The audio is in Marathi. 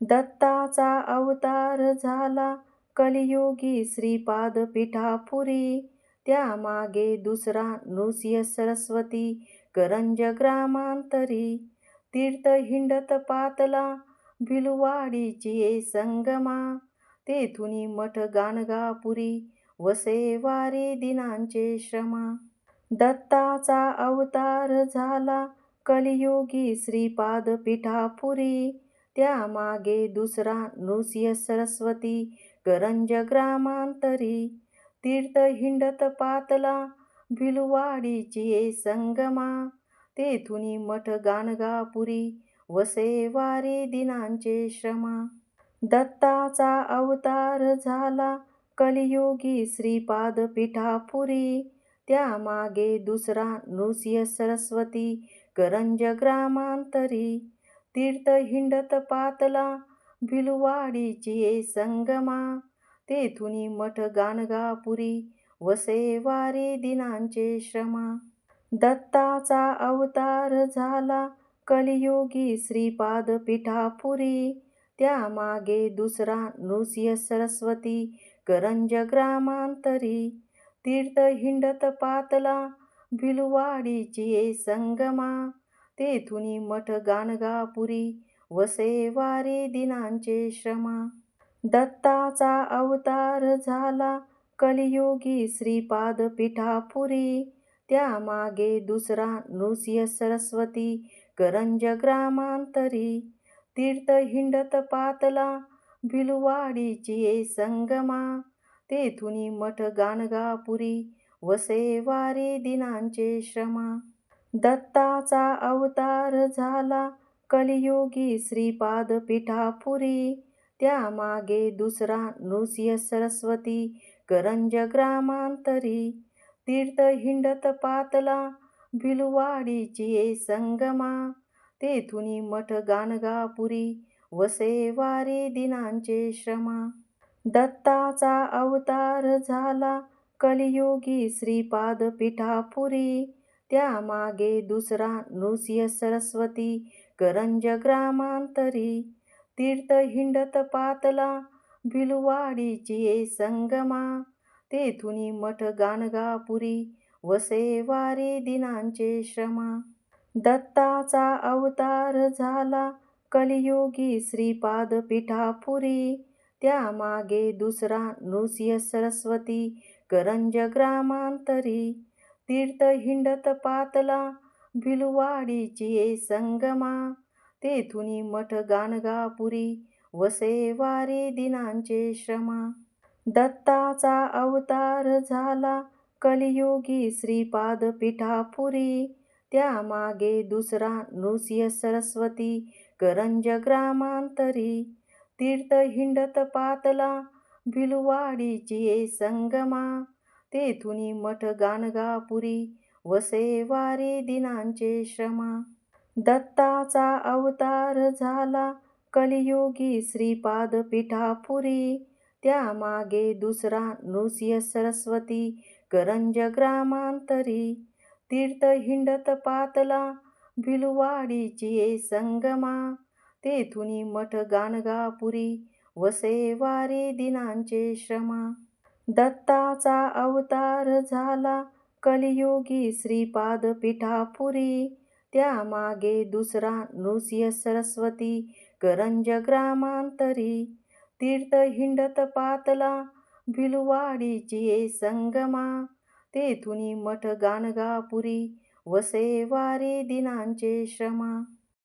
दत्ताचा अवतार झाला कलियुगी श्रीपाद पिठापुरी. त्यामागे दुसरा नृसिंह सरस्वती करंज ग्रामांतरी. तीर्थ हिंडत पातला भिलवाडीची संगमा. तेथुनी मठ गाणगापुरी वसे वारी दिनांचे श्रमा. दत्ताचा अवतार झाला कलियुगी श्रीपाद पिठापुरी. त्यामागे दुसरा नृसिंह सरस्वती करंज ग्रामांतरी. तीर्थ हिंडत पातला भिलवाडीची संगमा. तेथुनी मठ गाणगापुरी वसे वारी दिनांचे श्रमा. दत्ताचा अवतार झाला कलियुगी श्रीपाद पिठापुरी. त्यामागे दुसरा नृसिंह सरस्वती करंज ग्रामांतरी. तीर्थ हिंडत पातला भिलवाडीची संगमा. तेथुनी मठ गाणगापुरी वसे वारी दिनांचे श्रमा. दत्ताचा अवतार झाला कलियुगी श्रीपाद पिठापुरी. त्यामागे दुसरा नृसिंह सरस्वती करंज ग्रामांतरी. तीर्थ हिंडत पातला भिलवाडीची संगमा. तेथुनी मठ गाणगापुरी वसे वारी दिनांचे श्रमा. दत्ताचा अवतार झाला कलियुगी श्रीपाद पिठापुरी. त्यामागे दुसरा नृसिंह सरस्वती करंज ग्रामांतरी. तीर्थ हिंडत पातला भिलवाडीची संगमा. तेथुनी मठ गाणगापुरी वसे वारी दिनांचे श्रमा. दत्ताचा अवतार झाला कलियुगी श्रीपाद पिठापुरी. त्यामागे दुसरा नृसिंह सरस्वती करंज ग्रामांतरी. तीर्थ हिंडत पातला भिलवाडीची संगमा. तेथुनी मठ गाणगापुरी वसे वारी दिनांचे श्रमा. दत्ताचा अवतार झाला कलियुगी श्रीपाद पिठापुरी. त्यामागे दुसरा नृसिंह सरस्वती करंज ग्रामांतरी. तीर्थ हिंडत पातला भिलवाडीची संगमा. तेथुनी मठ गाणगापुरी वसे वारी दिनांचे श्रमा. दत्ताचा अवतार झाला कलियुगी श्रीपाद पिठापुरी. त्यामागे दुसरा नृसिंह सरस्वती करंज ग्रामांतरी. तीर्थ हिंडत पातला भिलवाडीची संगमा. तेथुनी मठ गाणगापुरी वसे वारी दिनांचे श्रमा. दत्ताचा अवतार झाला कलियुगी श्रीपाद पिठापुरी. त्यामागे दुसरा नृसिंह सरस्वती करंज ग्रामांतरी. तीर्थ हिंडत पातला भिलवाडीची संगमा. तेथुनी मठ गाणगापुरी वसे वारी दिनांचे श्रमा. दत्ताचा अवतार झाला कलियुगी श्रीपाद पिठापुरी. त्यामागे दुसरा नृसिंह सरस्वती करंज ग्रामांतरी. तीर्थ हिंडत पातला भिलवाडीची संगमा. तेथुनी मठ गाणगापुरी वसे वारी दिनांचे श्रमा. दत्ताचा अवतार झाला कलियुगी श्रीपाद पिठापुरी. त्यामागे दुसरा नृसिंह सरस्वती करंज ग्रामांतरी. तीर्थ हिंडत पातला भिलवाडीची संगमा. तेथुनी मठ गाणगापुरी वसे वारी दिनांचे श्रमा.